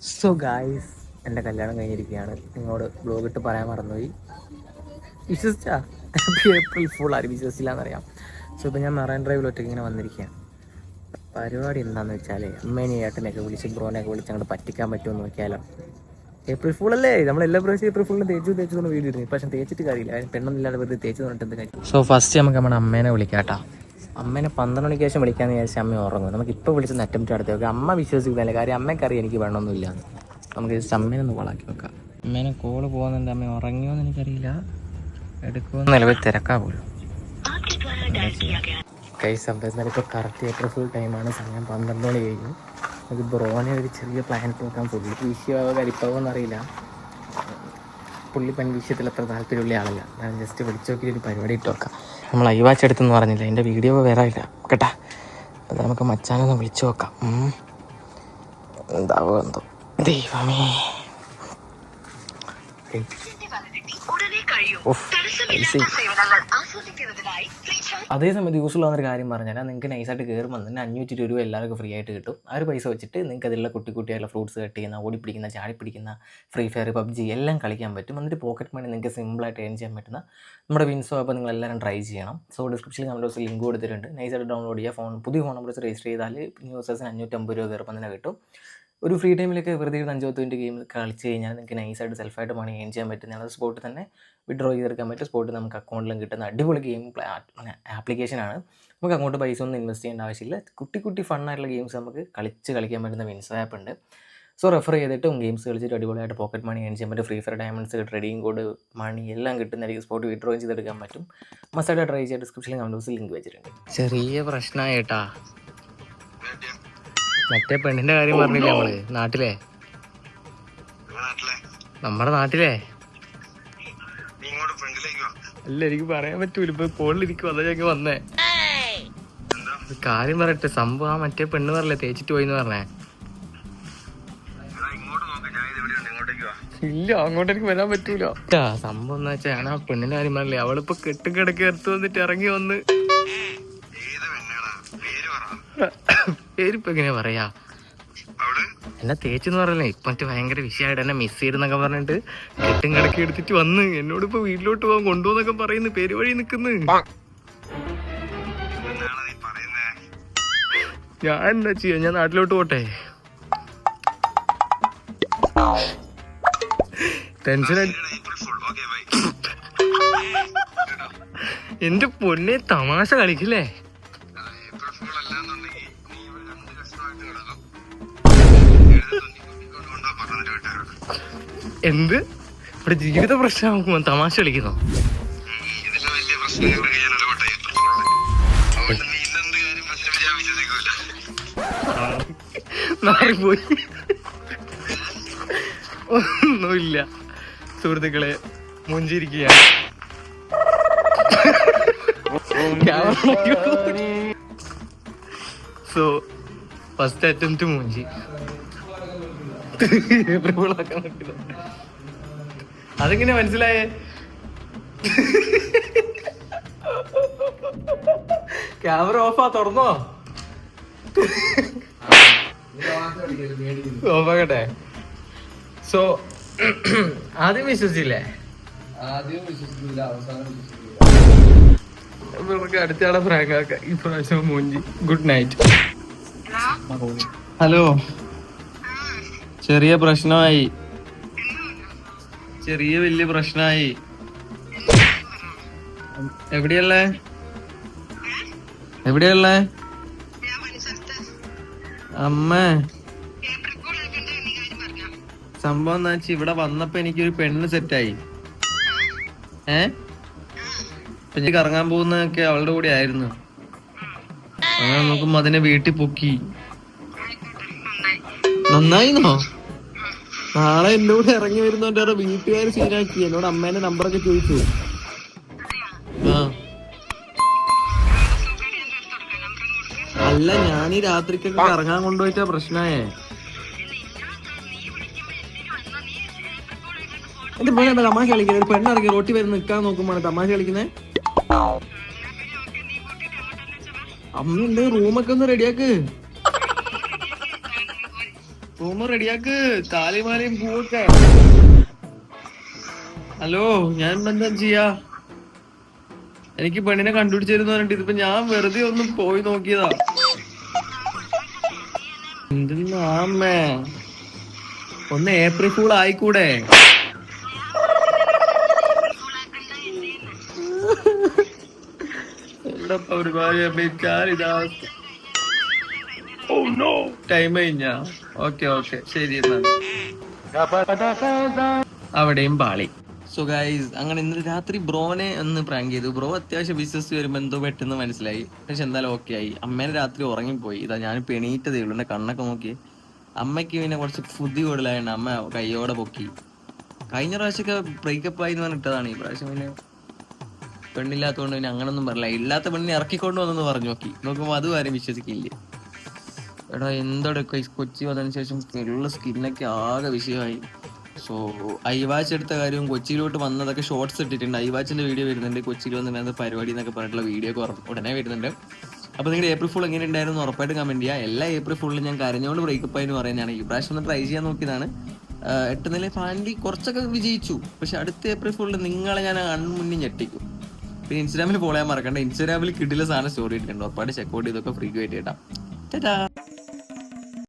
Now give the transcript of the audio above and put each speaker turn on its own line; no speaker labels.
So guys, എൻ്റെ കല്യാണം കഴിഞ്ഞിരിക്കുകയാണ്. നിങ്ങളോട് ബ്ലോഗ് ഇട്ട് പറയാൻ മറന്നുപോയി. വിശ്വസിച്ചാ? ഏപ്രിൽ ഫുൾ ആരും വിശ്വസിച്ചില്ല എന്നറിയാം. സോ ഇപ്പോൾ ഞാൻ മറൈൻ ഡ്രൈവിൽ ഒറ്റയ്ക്ക് ഇങ്ങനെ വന്നിരിക്കുകയാണ്. പരിപാടി എന്താണെന്ന് വെച്ചാൽ അമ്മേനെ ഏട്ടനെയൊക്കെ വിളിച്ച് ബ്രോനെയൊക്കെ വിളിച്ച് അങ്ങോട്ട് പറ്റിക്കാൻ പറ്റുമെന്ന് നോക്കിയാലോ. ഏപ്രിൽ ഫുൾ അല്ലേ, നമ്മളെല്ലാ പ്രാവശ്യം ഏപ്രിൽ ഫുള്ളിന് തേച്ചു കൊണ്ട് വീഡിയോ ഇടുന്നു. പക്ഷേ തേച്ചിട്ട് കാര്യമില്ല, പെണ്ണൊന്നുമില്ലാതെ വെറുതെ തേച്ച് തന്നിട്ട് എന്ത് കാര്യം. സോ ഫസ്റ്റ് നമുക്ക് നമ്മുടെ അമ്മേനെ വിളിക്കാം കേട്ടോ. അമ്മേനെ 12 മണിക്ക് ശേഷം വിളിക്കാമെന്ന് വിചാരിച്ചാൽ അമ്മ ഉറങ്ങും. നമുക്ക് ഇപ്പോൾ വിളിച്ച് അറ്റംപ്റ്റ് നടത്തി നോക്കാം. അമ്മ വിശ്വസിക്കുന്നില്ല, കാര്യം അമ്മയ്ക്കറിയാം എനിക്ക് വേണമെന്നില്ല. നമുക്ക് ജസ്റ്റ് അമ്മേനെ ഒന്ന് കോളാക്കി നോക്കാം. അമ്മേനെ കോള് പോകുന്നുണ്ട്. അമ്മ ഉറങ്ങിയോന്ന് എനിക്കറിയില്ല, എടുക്കുമെന്ന് നിലവിൽ തിരക്കാ പോലും. കൈ സംഭവം ഇപ്പോൾ കറക്റ്റ് ഏപ്രിൽ ഫുൾ ടൈമാണ്. സമയം 12 മണി കഴിഞ്ഞു. നമുക്ക് ബ്രോനെ ഒരു ചെറിയ പ്ലാനറ്റ് നോക്കാൻ. പുള്ളിക്ക് വിഷയമോ കരിപ്പാവോന്ന് അറിയില്ല. പുള്ളി വിഷയത്തിൽ അത്ര താല്പര്യമുള്ള ആളല്ല. ഞാൻ ജസ്റ്റ് വിളിച്ചു നോക്കി ഒരു പരിപാടി ഇട്ട് നോക്കാം. നമ്മൾ ഐവാച്ച് എടുത്തെന്ന് പറഞ്ഞില്ല, എൻ്റെ വീഡിയോ വേറെ ഇല്ല കേട്ടാ. അത് നമുക്ക് മച്ചാനൊന്ന് വിളിച്ചു നോക്കാം. എന്താവോ എന്തോ ദൈവമേ. അതേസമയത്ത് യൂസ്ഫുൾ ആവുന്നൊരു കാര്യം പറഞ്ഞാൽ നിങ്ങൾക്ക് നൈസായിട്ട് കയറുമ്പോൾ തന്നെ 500 രൂപ എല്ലാവർക്കും ഫ്രീ ആയിട്ട് കിട്ടും. ആ ഒരു പൈസ വെച്ചിട്ട് നിങ്ങൾക്ക് അതിലുള്ള കുട്ടിയായിട്ടുള്ള ഫ്രൂട്ട്സ് കട്ട് ചെയ്യുന്ന, ഓടിപ്പിടിക്കുന്ന, ചാടിപ്പിടിക്കുന്ന, ഫ്രീ ഫയർ, പബ്ജി എല്ലാം കളിക്കാൻ പറ്റും. എന്നിട്ട് പോക്കറ്റ് മണി നിങ്ങൾക്ക് സിമ്പിളായിട്ട് ഏൺ ചെയ്യാൻ പറ്റുന്ന നമ്മുടെ വിൻസോ ആപ്പ് നിങ്ങൾ എല്ലാവരും ട്രൈ ചെയ്യണം. സോ ഡിസ്ക്രിപ്ഷനിൽ കമൻറ്റ് ബോക്സിൽ ലിങ്ക് കൊടുത്തിട്ടുണ്ട്. നൈസായിട്ട് ഡൗൺലോഡ് ചെയ്യുക. പുതിയ ഫോൺ നമ്പർ വെച്ച് രജിസ്റ്റർ ചെയ്താൽ യൂസേഴ്സിന് 550 രൂപ കയറുമ്പോൾ തന്നെ കിട്ടും. ഒരു ഫ്രീ ടൈമിലൊക്കെ വെറുതെ 5-10 മിനിറ്റ് ഗെയിം കളിച്ച് കഴിഞ്ഞാൽ നിങ്ങൾക്ക് നൈസായിട്ട് സെൽഫായിട്ട് മണി ഏൺ ചെയ്യാൻ പറ്റുന്നതാണ്. സ്പോട്ട് തന്നെ വിഡ്രോ ചെയ്തെടുക്കാൻ പറ്റും. സ്പോട്ട് നമുക്ക് അക്കൗണ്ടിലും കിട്ടുന്ന അടിപൊളി ഗെയിം ആപ്ലിക്കേഷനാണ്. നമുക്ക് അങ്ങോട്ട് പൈസ ഒന്നും ഇൻവെസ്റ്റ് ചെയ്യേണ്ട ആവശ്യമില്ല. കുട്ടി ഫണ്ണായിട്ടുള്ള ഗെയിംസ് നമുക്ക് കളിക്കാൻ പറ്റുന്ന വിൻസോ ആപ്പ് ഉണ്ട്. സോ റെഫർ ചെയ്തിട്ടും ഗെയിംസ് കളിച്ചിട്ട് അടിപൊളിയായിട്ട് പോക്കറ്റ് മണി ഏൺ ചെയ്യാൻ പറ്റും. Free fire diamonds, trading code, money എല്ലാം കിട്ടുന്നതായിരിക്കും. സ്പോട്ട് വിഡ്രോ ചെയ്തെടുക്കാൻ പറ്റും. മസ്റ്റായിട്ട് ട്രൈ ചെയ്യാൻ ഡിസ്ക്രിപ്ഷനിൽ കമൻറ്റ് ബോക്സിൽ ലിങ്ക് വെച്ചിട്ടുണ്ട്. ചെറിയ പ്രശ്നമായിട്ടാ മറ്റേ പെണ്ണിന്റെ കാര്യം പറഞ്ഞില്ലേ നമ്മള് നാട്ടിലെ, നമ്മുടെ നാട്ടിലെ. അല്ല, എനിക്ക് പറയാൻ പറ്റൂല, ഇപ്പൊ ഫോണിലിരിക്കും. അതാ ഞങ്ങൾ വന്നേ. കാര്യം പറയട്ടെ. സംഭവം ആ മറ്റേ പെണ്ണ് പറഞ്ഞില്ലേ തേച്ചിട്ട് പോയിന്ന് പറഞ്ഞേ. ഇല്ല, അങ്ങോട്ട് എനിക്ക് വരാൻ പറ്റൂല. സംഭവം എന്ന് വെച്ചാൽ ഞാൻ ആ പെണ്ണിന്റെ കാര്യം പറഞ്ഞില്ലേ, അവളിപ്പോ കെട്ടുകിടക്ക് എടുത്തു വന്നിട്ട് ഇറങ്ങി വന്ന്. പേരിപ്പോ എങ്ങനെയാ പറയാ, എന്നെ തേച്ചെന്ന് പറഞ്ഞേ. ഇപ്പൊ മറ്റേ ഭയങ്കര വിഷയമായിട്ട് എന്നെ മിസ് ചെയ്തെന്നൊക്കെ പറഞ്ഞിട്ട് കെട്ടും കിടക്കി എടുത്തിട്ട് വന്ന് എന്നോട് ഇപ്പൊ വീട്ടിലോട്ട് പോകാൻ കൊണ്ടുപോന്നൊക്കെ പറയുന്നു. പേര് വഴി നിക്കുന്നു. ഞാൻ എന്താ ചെയ്യാ, ഞാൻ നാട്ടിലോട്ട് പോട്ടെ. ടെൻഷൻ. എന്റെ പൊന്നെ തമാശ കളിക്കില്ലേ. എന്ത് ഇവിടെ ജീവിത പ്രശ്നമാക്കുമ്പോ തമാശ കളിക്കുന്നോ? മാറിപ്പോയി. ഒന്നുമില്ല സുഹൃത്തുക്കളെ, മുഞ്ചിരിക്കുകയാണ്. സോ ഫസ്റ്റ് അറ്റംപ്റ്റ് മൂഞ്ചി. അതെങ്ങനെ മനസ്സിലായേ? ക്യാമറ ഓഫാ, തുറന്നോ? ഓഫാക്കട്ടെ. സോ ആദ്യം വിശ്വസിച്ചില്ലേ? നമുക്ക് അടുത്തയാളെ പ്രാങ്കാക്ക. ഈ പ്രാവശ്യം മൂഞ്ചി. Good night. ഹലോ, ചെറിയ പ്രശ്നമായി. വലിയ പ്രശ്നമായി. എവിടെയല്ലേ? അമ്മ, സംഭവം എന്താ വെച്ചാ ഇവിടെ വന്നപ്പോ എനിക്കൊരു പെണ്ണ് സെറ്റായി. പിന്നെ കറങ്ങാൻ പോകുന്നതൊക്കെ അവളുടെ കൂടെ ആയിരുന്നു. അങ്ങനെ നോക്കുമ്പോ അതിനെ വീട്ടിൽ പൊക്കി. നന്നായിന്നോ? നാളെ എന്നോട് ഇറങ്ങി വരുന്നോണ്ട് അവരുടെ വീട്ടുകാർ സീനാക്കി. എന്നോട് അമ്മേന്റെ നമ്പറൊക്കെ ചോദിച്ചു. അല്ല, ഞാൻ ഈ രാത്രിക്കൊക്കെ കറങ്ങാൻ കൊണ്ടുപോയിട്ടാ പ്രശ്നമായേ. എന്റെ പെണ്ണ് തമാശ കളിക്കുന്നത്. ഒരു പെണ്ണിറങ്ങി റോട്ടി വരുന്ന നിൽക്കാൻ നോക്കുമ്പോഴാണ് തമാശ കളിക്കുന്നേ. അമ്മ റൂമൊക്കെ ഒന്ന് റെഡിയാക്ക്.
റൂം റെഡിയാക്ക്, താലിമാലയും പൂവൊക്കെ. ഹലോ, ഞാൻ എന്താ ചെയ്യാ? എനിക്ക് പെണ്ണിനെ കണ്ടുപിടിച്ചിരുന്നു പറഞ്ഞിട്ട് ഇതിപ്പോ ഞാൻ വെറുതെ ഒന്ന് പോയി നോക്കിയതാ. എന്തിനാമേ ഒന്ന് ഏപ്രിൽ ഫൂൾ ആയിക്കൂടെ? ടൈം കഴിഞ്ഞാ? ഓക്കെ ഓക്കെ, ശരി എന്നാ. അവിടെയും പാളി. സോ ഗൈസ്, അങ്ങനെ ഇന്നലെ രാത്രി ബ്രോനെ ഒന്ന് പ്രാങ്ക് ചെയ്തു. ബ്രോ അത്യാവശ്യം ബിസിനസ് വരുമ്പോൾ എന്തോ പെട്ടെന്ന് മനസ്സിലായി. പക്ഷെ എന്തായാലും ഓക്കെ ആയി. അമ്മേനെ രാത്രി ഉറങ്ങിപ്പോയി. ഇതാ ഞാൻ പെണീറ്റതേ ഉള്ളൂ. എന്റെ കണ്ണൊക്കെ നോക്കി. അമ്മയ്ക്ക് പിന്നെ കുറച്ച് ബുദ്ധി കൂടുതലായതുകൊണ്ട് അമ്മ കയ്യോടെ പൊക്കി. കഴിഞ്ഞ പ്രാവശ്യമൊക്കെ ബ്രേക്കപ്പ് ആയി എന്ന് പറഞ്ഞിട്ടതാണ്. ഈ പ്രാവശ്യം പിന്നെ പെണ്ണില്ലാത്തതുകൊണ്ട് പിന്നെ അങ്ങനൊന്നും പറഞ്ഞില്ല. ഇല്ലാത്ത പെണ്ണിനെ ഇറക്കിക്കൊണ്ട് വന്നെന്ന് പറഞ്ഞു നോക്കി. നോക്കുമ്പോൾ അതും ആരും വിശ്വസിക്കില്ലേ. എടാ എന്തോടെ കൊച്ചി വന്നതിന് ശേഷം ഉള്ള സ്കിന്നൊക്കെ ആകെ വിഷയമായി. സോ ഐവാച്ച് എടുത്ത കാര്യവും കൊച്ചിയിലോട്ട് വന്നതൊക്കെ ഷോർട്സ് ഇട്ടിട്ടുണ്ട്. ഐവാച്ചിന്റെ വീഡിയോ വരുന്നുണ്ട്. കൊച്ചിയിൽ വന്നിട്ട് പരിപാടി എന്നൊക്കെ പറഞ്ഞിട്ടുള്ള വീഡിയോ ഒക്കെ ഉടനെ വരുന്നുണ്ട്. അപ്പോൾ നിങ്ങളുടെ ഏപ്രിൽ ഫുൾ എങ്ങനെ ഉണ്ടായിരുന്നു ഉറപ്പായിട്ട് കമന്റ് ചെയ്യുക. എല്ലാ ഏപ്രിൽ ഫുള്ളിലും ഞാൻ കരഞ്ഞുകൊണ്ട് ബ്രേക്കപ്പ് ആയി എന്ന് പറയുന്നതാണ്. ഈ പ്രാവശ്യം ഒന്ന് ട്രൈ ചെയ്യാൻ നോക്കിയതാണ്. 8 നില ഫാമിലി കുറച്ചൊക്കെ വിജയിച്ചു. പക്ഷെ അടുത്ത ഏപ്രിൽ ഫുള്ളിൽ നിങ്ങളെ ഞാൻ അൺമുന്നിൽ ഞെട്ടിക്കും. പിന്നെ ഇൻസ്റ്റാഗ്രാമിൽ ഫോളോ ചെയ്യാൻ മറക്കണ്ട. ഇൻസ്റ്റാഗ്രാമിൽ കിട്ടില്ല സാധനം സ്റ്റോറി ഇട്ടിട്ടുണ്ട്. ഉറപ്പായിട്ട് ചെക്കൗട്ട് ചെയ്തൊക്കെ ഫ്രീ ആയിട്ട് കേട്ടാ.